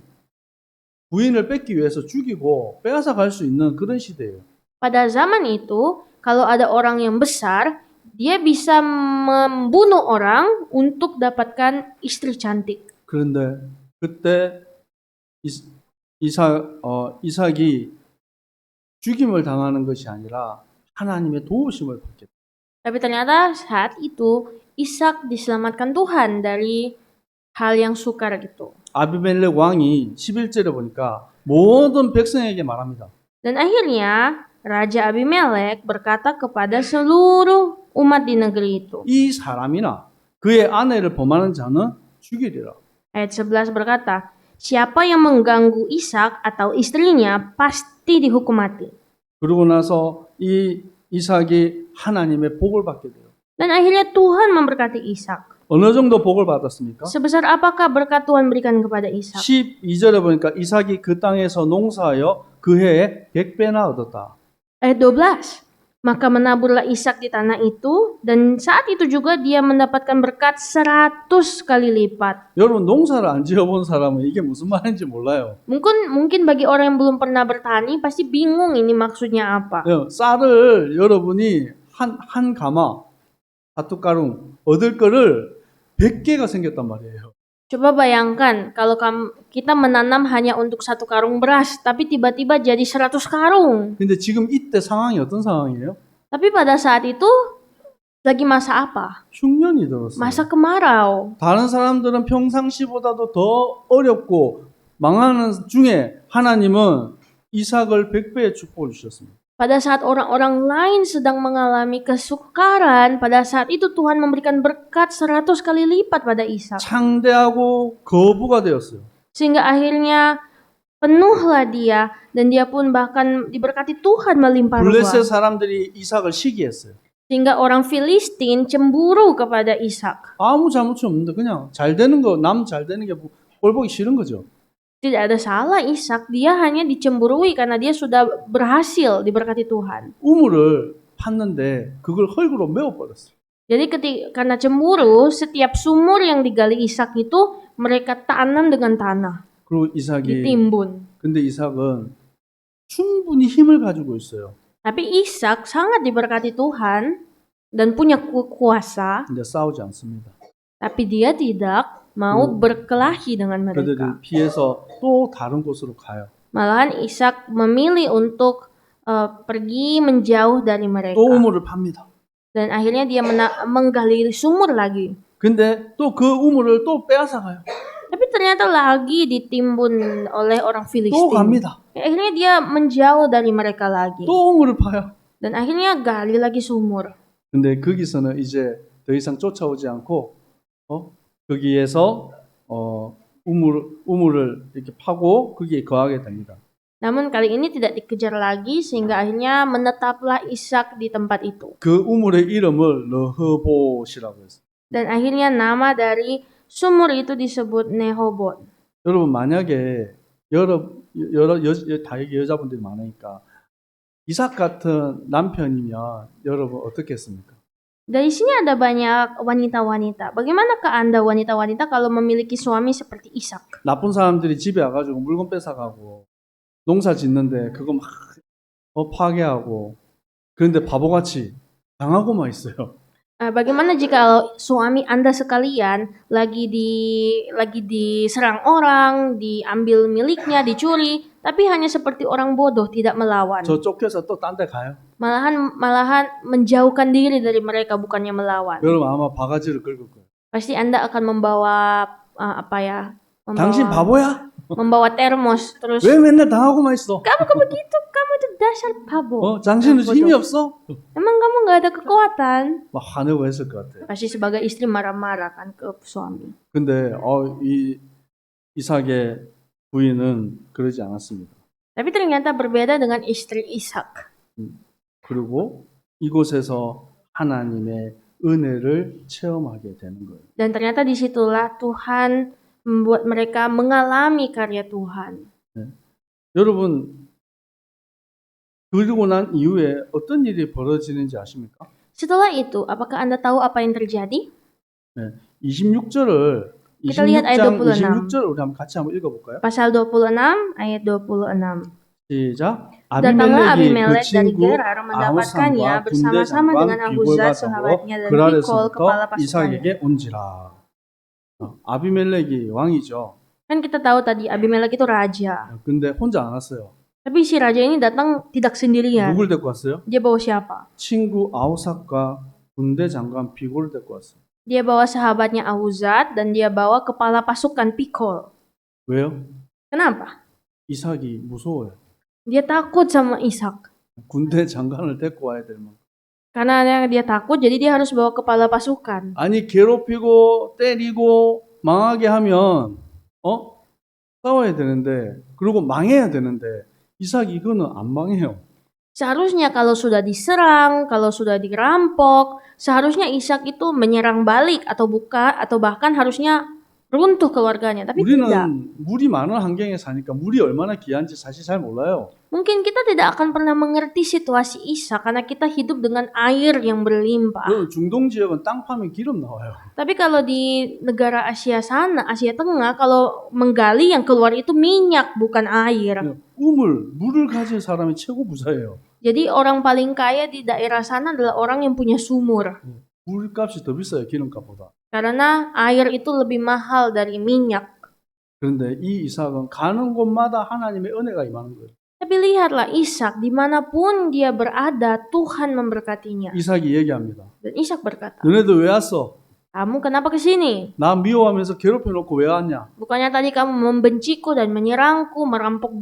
Speaker 3: 부인을 뺏기 위해서 죽이고 빼앗아 갈 수 있는 그런 시대예요.
Speaker 2: Pada zaman itu, kalau ada orang yang besar, dia bisa membunuh orang untuk dapatkan istri cantik.
Speaker 3: 그런데 그때 이삭이 죽임을 당하는 것이 아니라 하나님의 도우심을 받게 돼요.
Speaker 2: Tapi ternyata saat itu Ishak diselamatkan Tuhan dari hal yang sukar gitu.
Speaker 3: 아비멜렉 왕이 11절에 보니까 모든 백성에게 말합니다.
Speaker 2: Dan akhirnya Raja Abimelek berkata kepada seluruh umat di negeri itu.
Speaker 3: 이 사람이나 그의 아내를 범하는 자는 죽이리라.
Speaker 2: Ayat 11 berkata, siapa yang mengganggu Ishak atau istrinya pasti dihukum mati.
Speaker 3: 그러고 나서 이 이삭이 하나님의 복을 받게 돼요.
Speaker 2: Dan akhirnya Tuhan memberkati Ishak.
Speaker 3: 어느 정도 복을 받았습니까?
Speaker 2: Sebesar apakah berkat Tuhan berikan kepada Ishak?
Speaker 3: 12절에 보니까 이삭이 그 땅에서 농사하여 그 해에 100배나 얻었다.
Speaker 2: Ayat 12. Maka menaburlah Ishak di tanah itu, dan saat itu juga dia mendapatkan berkat 100 kali lipat.
Speaker 3: 여러분 농사를 안 지어본 사람은 이게 무슨 말인지 몰라요.
Speaker 2: Mungkin bagi orang yang belum pernah bertani pasti bingung ini maksudnya apa.
Speaker 3: 쌀을 여러분이 한 가마, 사투가룽 얻을 거를 100개가 생겼단 말이에요.
Speaker 2: Coba bayangkan kalau kita menanam hanya untuk 1 karung beras, tapi tiba-tiba jadi 100 karung.
Speaker 3: 근데 지금 이때 상황이 어떤 상황이에요?
Speaker 2: Tapi pada saat itu lagi masa apa?
Speaker 3: 흉년이 들었어요.
Speaker 2: Masa kemarau.
Speaker 3: 다른 사람들은 평상시보다도 더 어렵고 망하는 중에 하나님은 이삭을 100배의 축복을 주셨습니다.
Speaker 2: Pada saat orang-orang lain sedang mengalami kesukaran, pada saat itu Tuhan memberikan berkat 100 kali lipat pada Ishak.
Speaker 3: 창대하고 거부가 되었어요.
Speaker 2: Sehingga akhirnya penuhlah dia, dan dia pun bahkan diberkati Tuhan melimpah
Speaker 3: 블레셋
Speaker 2: ruah.
Speaker 3: 사람들이 이삭을 시기했어요.
Speaker 2: Sehingga orang Filistin cemburu kepada Ishak.
Speaker 3: 아무 잘못이 없는데 그냥 잘 되는 거, 남 잘 되는 게 꼴 보기 싫은 거죠.
Speaker 2: Tidak ada salah Ishak, dia hanya dicemburui karena dia sudah berhasil diberkati Tuhan.
Speaker 3: 우물을 팠는데 그걸 흙으로 메워버렸어요.
Speaker 2: Jadi karena cemburu, setiap sumur yang digali Ishak itu mereka tanam dengan tanah,
Speaker 3: 그리고 이삭이
Speaker 2: ditimbun.
Speaker 3: 근데 이삭은 충분히 힘을 가지고 있어요.
Speaker 2: Tapi Ishak sangat diberkati Tuhan dan punya kuasa,
Speaker 3: 근데 싸우지 않습니다.
Speaker 2: tapi dia tidak mau berkelahi dengan mereka.
Speaker 3: 그들을 피해서 또 다른 곳으로 가요.
Speaker 2: Malahan Ishak memilih untuk pergi menjauh dari mereka.
Speaker 3: 또 우물을 팝니다.
Speaker 2: Dan akhirnya dia menggali sumur lagi.
Speaker 3: 근데 또 그 우물을 또 빼앗아 가요.
Speaker 2: Tapi ternyata lagi ditimbun oleh orang
Speaker 3: 또
Speaker 2: Filistin.
Speaker 3: 갑니다.
Speaker 2: Akhirnya dia menjauh dari mereka lagi.
Speaker 3: 또 우물을 파요.
Speaker 2: Dan akhirnya gali lagi sumur.
Speaker 3: 근데 거기서는 이제 더 이상 쫓아오지 않고 거기에서 우물을 이렇게 파고 거기에 거하게 됩니다.
Speaker 2: Namun kali ini tidak dikejar lagi sehingga akhirnya menetaplah Ishak di tempat itu.
Speaker 3: 그 우물의 이름을 르흐봇이라고 했어요.
Speaker 2: Dan akhirnya nama dari sumur itu disebut Nehobot.
Speaker 3: 여러분 만약에 다 여자분들이 많으니까 이삭 같은 남편이면 여러분 어떻게 했습니까?
Speaker 2: Dari sini ada banyak wanita-wanita. Bagaimanakah Anda wanita-wanita kalau memiliki suami seperti Ishak?
Speaker 3: 나쁜 사람들이 집에 와가지고 물건 뺏어가고 농사 짓는데 그거 막 파괴하고 그런데 바보같이 당하고만 있어요.
Speaker 2: Bagaimana jika suami Anda sekalian lagi diserang orang, diambil miliknya, dicuri, tapi hanya seperti orang bodoh, tidak melawan.
Speaker 3: 저 쫓겨서 또 딴 데 가요.
Speaker 2: Malahan menjauhkan diri dari mereka, bukannya melawan.
Speaker 3: 여러분 아마 바가지를 긁을 거예요.
Speaker 2: Pasti Anda akan membawa
Speaker 3: 당신 바보야?
Speaker 2: membawa termos terus.
Speaker 3: 왜 맨날 당하고만 있어?
Speaker 2: Kamu begitu, kamu itu dasar babo.
Speaker 3: 당신은
Speaker 2: bodoh.
Speaker 3: 힘이 없어?
Speaker 2: Emang kamu nggak ada kekuatan?
Speaker 3: 막 화내고 했을 것 같아요.
Speaker 2: Pasti sebagai istri marah-marah kan ke suami.
Speaker 3: 근데 이 이삭의 부인은 그러지 않았습니다.
Speaker 2: Tapi ternyata berbeda dengan istri Ishak.
Speaker 3: 그리고 이곳에서 하나님의 은혜를 체험하게 되는 거예요.
Speaker 2: Dan ternyata disitulah Tuhan membuat mereka mengalami karya Tuhan.
Speaker 3: 여러분 그리고 난 이후에 어떤 일이 벌어지는지 아십니까?
Speaker 2: Setelah itu, apakah Anda tahu apa yang terjadi?
Speaker 3: 26절을
Speaker 2: Kita lihat ayat 26.
Speaker 3: 26절을 우리 한번 같이 한번 읽어볼까요?
Speaker 2: Pasal 26 ayat 26.
Speaker 3: 시작.
Speaker 2: Datanglah
Speaker 3: 아비멜렉이 그
Speaker 2: Abimelek dari
Speaker 3: 친구
Speaker 2: Gerar mendapatkannya
Speaker 3: 아우산과
Speaker 2: bersama-sama
Speaker 3: 군대
Speaker 2: dengan
Speaker 3: 장관
Speaker 2: Ahuzat
Speaker 3: 비골과
Speaker 2: sahabatnya dan
Speaker 3: 더불어
Speaker 2: Pikol kepala
Speaker 3: 그랄에서부터
Speaker 2: pasukannya.
Speaker 3: 이삭에게 온지라. 아비멜렉이 왕이죠.
Speaker 2: Kan kita tahu tadi Abimelek itu raja.
Speaker 3: 근데 혼자 안 왔어요.
Speaker 2: Tapi si raja ini datang tidak sendirian.
Speaker 3: 누굴 데리고 왔어요?
Speaker 2: Dia bawa siapa?
Speaker 3: 친구 아우삭과 군대 장관 비골을 데리고 왔어요.
Speaker 2: Dia bawa sahabatnya Ahuzat dan dia bawa kepala pasukan Pikol.
Speaker 3: 왜요?
Speaker 2: Kenapa?
Speaker 3: 이삭이 무서워요.
Speaker 2: Dia takut sama Ishak.
Speaker 3: 군대 장관을 데리고 와야 될 만큼.
Speaker 2: Karena dia takut, jadi dia harus bawa kepala pasukan.
Speaker 3: 아니 괴롭히고 때리고 망하게 하면 싸워야 되는데 그리고 망해야 되는데 이삭이 이거는 안 망해요.
Speaker 2: Seharusnya kalau sudah diserang, kalau sudah dirampok, seharusnya Ishak itu menyerang balik atau bahkan harusnya runtuh keluarganya. Tapi tidak.
Speaker 3: 우리는 물이 많은 환경에 사니까 물이 얼마나 귀한지 사실 잘 몰라요.
Speaker 2: Mungkin kita tidak akan pernah mengerti situasi Ishak karena kita hidup dengan air yang berlimpah.
Speaker 3: 여러분 중동 지역은 땅 파면 기름 나와요.
Speaker 2: Tapi kalau di negara Asia sana, Asia Tengah, kalau menggali yang keluar itu minyak bukan air.
Speaker 3: 물을 가진 사람이 최고 부자예요.
Speaker 2: Jadi orang paling kaya di daerah sana adalah orang yang punya sumur.
Speaker 3: 물값이 더 비싸요, 기름값보다.
Speaker 2: Karena air itu lebih mahal dari minyak.
Speaker 3: 그런데 이 이삭은 가는 곳마다 하나님의 은혜가 임하는 거예요.
Speaker 2: Tapi lihatlah Ishak, dimanapun dia berada, Tuhan memberkatinya.
Speaker 3: 이삭이 얘기합니다.
Speaker 2: Dan Ishak berkata,
Speaker 3: 너네들 왜 왔어?
Speaker 2: kamu kenapa kesini?
Speaker 3: 나 미워하면서 괴롭혀놓고 왜 왔냐?
Speaker 2: Bukannya tadi kamu membenciku dan menyerangku, merampok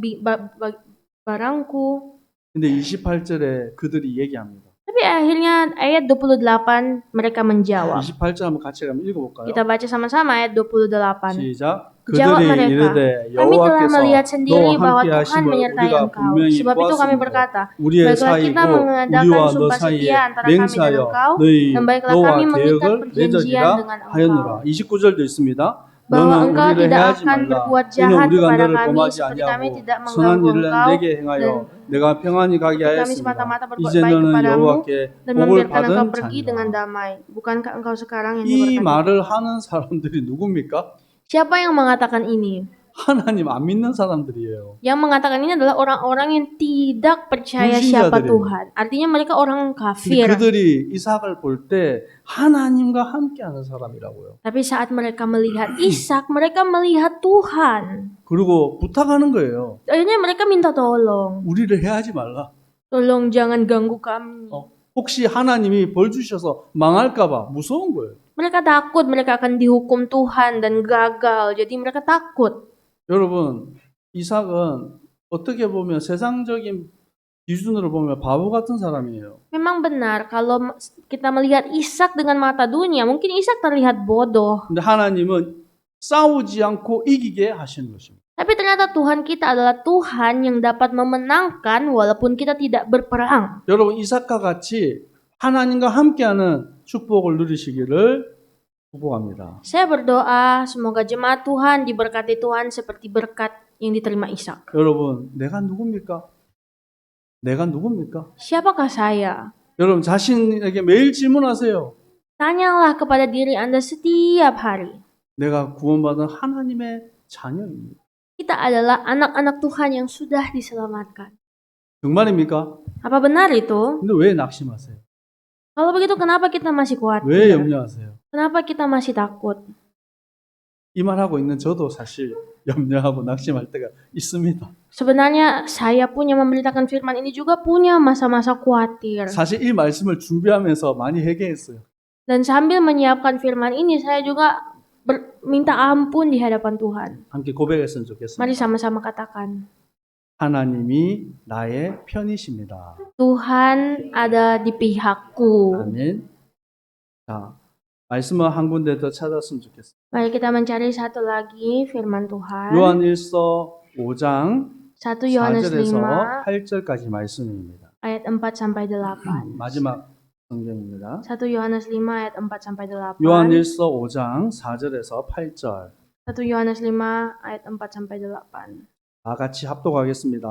Speaker 2: barangku.
Speaker 3: 근데 28절에 그들이 얘기합니다.
Speaker 2: Tapi akhirnya ayat 28 mereka menjawab.
Speaker 3: 28절 한번 같이 한번 읽어볼까요?
Speaker 2: Kita baca sama-sama ayat 28.
Speaker 3: 시작.
Speaker 2: Jawab
Speaker 3: 그들이
Speaker 2: mereka,
Speaker 3: 이르되
Speaker 2: kami telah melihat
Speaker 3: 여호와께서
Speaker 2: sendiri
Speaker 3: 너와
Speaker 2: bahwa
Speaker 3: 함께
Speaker 2: Tuhan
Speaker 3: 하심을
Speaker 2: menyertai
Speaker 3: 우리가
Speaker 2: engkau.
Speaker 3: 분명히
Speaker 2: Sebab itu kami
Speaker 3: 보았으므로
Speaker 2: berkata,
Speaker 3: 우리의
Speaker 2: baiklah
Speaker 3: 사이고
Speaker 2: kita mengadakan
Speaker 3: 우리와 너
Speaker 2: sumpah
Speaker 3: 사이에
Speaker 2: setia antara kami dan
Speaker 3: 맹세하여
Speaker 2: engkau, dan baiklah
Speaker 3: 너와
Speaker 2: kami mengikat
Speaker 3: 계획을
Speaker 2: perjanjian
Speaker 3: 맺으리라
Speaker 2: dengan engkau.
Speaker 3: 하였노라. 29절도 있습니다.
Speaker 2: Bahwa
Speaker 3: 너는
Speaker 2: engkau
Speaker 3: 우리를
Speaker 2: tidak
Speaker 3: 해하지
Speaker 2: akan
Speaker 3: 말라.
Speaker 2: berbuat
Speaker 3: 이는
Speaker 2: jahat
Speaker 3: 우리가
Speaker 2: kepada
Speaker 3: 너를
Speaker 2: kami
Speaker 3: 범하지
Speaker 2: seperti kami
Speaker 3: 아니하고
Speaker 2: tidak
Speaker 3: 선한
Speaker 2: mengganggu
Speaker 3: 일을
Speaker 2: engkau
Speaker 3: 내게 행하여
Speaker 2: dan
Speaker 3: 내가 평안히 가게
Speaker 2: kami
Speaker 3: 하였습니다.
Speaker 2: semata-mata berbuat
Speaker 3: 이제
Speaker 2: baik
Speaker 3: 너는
Speaker 2: kepadamu
Speaker 3: 여호와께
Speaker 2: dan
Speaker 3: 복을
Speaker 2: membiarkan engkau
Speaker 3: 받은
Speaker 2: pergi dengan
Speaker 3: 자니라.
Speaker 2: damai. Bukankah engkau sekarang yang
Speaker 3: 이
Speaker 2: diberkati?
Speaker 3: 말을 하는 사람들이 누굽니까?
Speaker 2: Siapa yang mengatakan ini?
Speaker 3: 하나님 안 믿는 사람들이에요.
Speaker 2: Yang mengatakan ini adalah orang-orang yang tidak percaya siapa
Speaker 3: 불신자들이에요.
Speaker 2: Tuhan. Artinya mereka orang
Speaker 3: 근데
Speaker 2: kafir.
Speaker 3: 그들이 이삭을 볼 때 하나님과 함께하는 사람이라고요.
Speaker 2: Tapi saat mereka melihat Ishak, mereka melihat Tuhan.
Speaker 3: 그리고 부탁하는 거예요.
Speaker 2: Akhirnya mereka minta tolong.
Speaker 3: 우리를 해하지 말라.
Speaker 2: Tolong jangan ganggu kami.
Speaker 3: 혹시 하나님이 벌 주셔서 망할까봐 무서운 거예요.
Speaker 2: Mereka takut mereka akan dihukum Tuhan dan gagal. Jadi mereka takut.
Speaker 3: 여러분, 이삭은 어떻게 보면 세상적인 기준으로 보면 바보 같은 사람이에요.
Speaker 2: Memang benar kalau kita melihat Ishak dengan mata dunia, mungkin Ishak terlihat bodoh.
Speaker 3: 근데 하나님은 싸우지 않고 이기게 하시는 것입니다.
Speaker 2: Tapi ternyata Tuhan kita adalah Tuhan yang dapat memenangkan walaupun kita tidak berperang.
Speaker 3: 여러분, 이삭과 같이 하나님과 함께하는 축복을 누리시기를 축복합니다.
Speaker 2: Saya berdoa semoga jemaat Tuhan diberkati Tuhan seperti berkat yang diterima Ishak.
Speaker 3: 여러분, 내가 누굽니까? 내가 누굽니까?
Speaker 2: Siapakah saya?
Speaker 3: 여러분, 자신에게 매일 질문하세요.
Speaker 2: Tanyalah kepada diri Anda setiap hari.
Speaker 3: 내가 구원받은 하나님의 자녀입니다.
Speaker 2: Kita adalah anak-anak Tuhan yang sudah diselamatkan.
Speaker 3: 정말입니까?
Speaker 2: Apa benar itu?
Speaker 3: 근데 왜 낙심하세요?
Speaker 2: Kalau begitu kenapa kita masih
Speaker 3: 왜
Speaker 2: khawatir?
Speaker 3: 염려하세요?
Speaker 2: Kenapa kita masih takut?
Speaker 3: 이 말하고 있는 저도 사실 염려하고 낙심할 때가 있습니다.
Speaker 2: Sebenarnya saya pun yang memberitakan firman ini juga punya masa-masa khawatir.
Speaker 3: 사실 이 말씀을 준비하면서 많이 회개했어요.
Speaker 2: Dan sambil menyiapkan firman ini saya juga minta ampun di hadapan Tuhan.
Speaker 3: 함께 고백했으면 좋겠습니다.
Speaker 2: Mari sama-sama katakan.
Speaker 3: 하나님이 나의 편이십니다.
Speaker 2: Tuhan ada di pihakku.
Speaker 3: 아멘. 자, 말씀을 한 군데 더 찾았으면 좋겠습니다.
Speaker 2: Mari kita mencari satu lagi firman Tuhan.
Speaker 3: 요한일서 5장
Speaker 2: 1 Yohanes
Speaker 3: 4절에서
Speaker 2: 5
Speaker 3: 8절까지 말씀입니다.
Speaker 2: ayat 4 sampai 8.
Speaker 3: 마지막 성경입니다.
Speaker 2: 1 Yohanes 5 ayat 4 sampai 8.
Speaker 3: 요한일서 5장 4절에서 8절.
Speaker 2: 1 Yohanes 5 ayat 4 sampai 8.
Speaker 3: 다 같이 합독하겠습니다.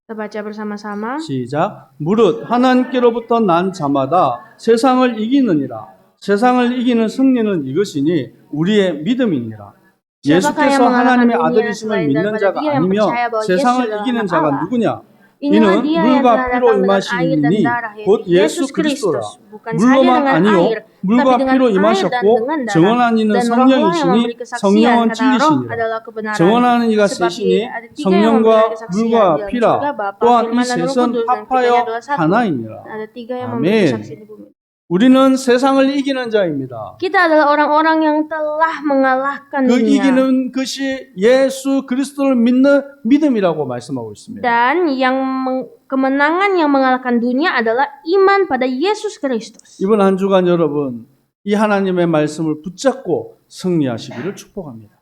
Speaker 2: Kita baca bersama-sama.
Speaker 3: 시작. 무릇 하나님께로부터 난 자마다 세상을 이기느니라. 세상을 이기는 승리는 이것이니 우리의 믿음이니라. 예수께서 하나님의 아들이심을 믿는 자가 아니면 세상을 이기는 자가 누구냐?
Speaker 2: Inilah
Speaker 3: 이는
Speaker 2: dia yang
Speaker 3: 물과
Speaker 2: telah
Speaker 3: 피로
Speaker 2: datang dengan
Speaker 3: 임하신
Speaker 2: air dan
Speaker 3: 이니
Speaker 2: darah,
Speaker 3: 곧
Speaker 2: yaitu
Speaker 3: 예수
Speaker 2: Yesus
Speaker 3: 그리스도라.
Speaker 2: Kristus. Bukan saja
Speaker 3: 물로만
Speaker 2: dengan
Speaker 3: 아니요
Speaker 2: air, tapi
Speaker 3: 물과
Speaker 2: dengan
Speaker 3: 피로
Speaker 2: air dan
Speaker 3: 임하셨고
Speaker 2: dengan darah.
Speaker 3: 정언한 이는
Speaker 2: Dan roh-roh yang
Speaker 3: 성령이시니
Speaker 2: memberi kesaksian,
Speaker 3: 성령은
Speaker 2: kata roh
Speaker 3: 진리시니라.
Speaker 2: adalah kebenaran.
Speaker 3: 정언하는 이가
Speaker 2: Sebab
Speaker 3: 셋이니
Speaker 2: ada tiga yang memberi
Speaker 3: 성령과
Speaker 2: kesaksian,
Speaker 3: 물과
Speaker 2: di dalam
Speaker 3: 피라
Speaker 2: surga, Bapa,
Speaker 3: 또한 이
Speaker 2: Firman, dan Roh
Speaker 3: 셋은
Speaker 2: Kudus, dan ketiganya
Speaker 3: 합하여
Speaker 2: adalah satu.
Speaker 3: 하나이니라.
Speaker 2: Ada tiga yang memberi
Speaker 3: 아멘.
Speaker 2: kesaksian di bumi.
Speaker 3: 우리는 세상을 이기는 자입니다.
Speaker 2: Kita adalah orang-orang yang telah mengalahkan
Speaker 3: 그
Speaker 2: dunia.
Speaker 3: 이기는 것이 예수 그리스도를 믿는 믿음이라고 말씀하고 있습니다.
Speaker 2: Dan kemenangan yang mengalahkan dunia adalah iman pada Yesus Kristus.
Speaker 3: 이번 한 주간 여러분 이 하나님의 말씀을 붙잡고 승리하시기를 축복합니다.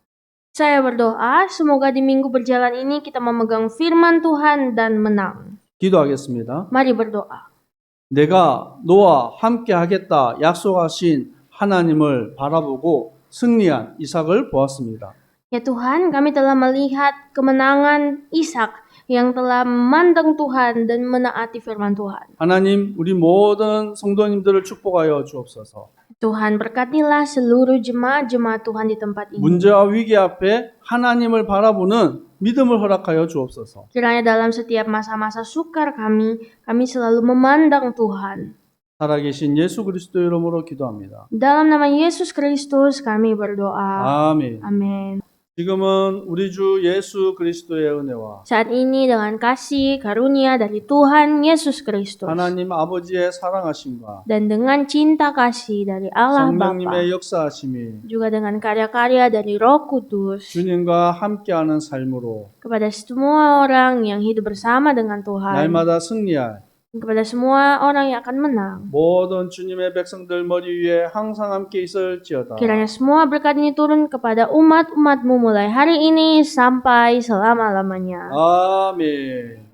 Speaker 2: Saya berdoa semoga di minggu berjalan ini kita memegang firman Tuhan dan menang.
Speaker 3: 기도하겠습니다.
Speaker 2: Mari berdoa.
Speaker 3: 내가 너와 함께 하겠다 약속하신 하나님을 바라보고 승리한 이삭을 보았습니다.
Speaker 2: Ya Tuhan, kami telah melihat kemenangan Ishak yang telah memandang Tuhan dan menaati firman Tuhan.
Speaker 3: 하나님 우리 모든 성도님들을 축복하여 주옵소서.
Speaker 2: Tuhan berkatilah seluruh jemaat-jemaat Tuhan di tempat ini.
Speaker 3: 문제와 위기 앞에 하나님을 바라보는 믿음을 허락하여 주옵소서.
Speaker 2: Kiranya dalam setiap masa-masa sukar kami selalu memandang Tuhan.
Speaker 3: 살아계신 예수 그리스도 이름으로 기도합니다.
Speaker 2: Dalam nama Yesus Kristus kami berdoa.
Speaker 3: 아멘.
Speaker 2: Amin.
Speaker 3: 지금은 우리 주 예수 그리스도의 은혜와
Speaker 2: Saat ini dengan kasih karunia dari Tuhan Yesus Kristus
Speaker 3: 하나님 아버지의 사랑하심과
Speaker 2: dan dengan cinta kasih dari Allah Bapa,
Speaker 3: 성령님의 역사하심이
Speaker 2: juga dengan karya-karya dari Roh Kudus
Speaker 3: 주님과 함께하는 삶으로
Speaker 2: kepada semua orang yang hidup bersama dengan Tuhan,
Speaker 3: 날마다 승리할
Speaker 2: kepada semua orang yang akan menang.
Speaker 3: 모든 주님의 백성들 머리 위에 항상 함께 있을지어다.
Speaker 2: Kiranya semua berkat ini turun kepada umat-umatmu mulai hari ini sampai selama-lamanya.
Speaker 3: 아멘.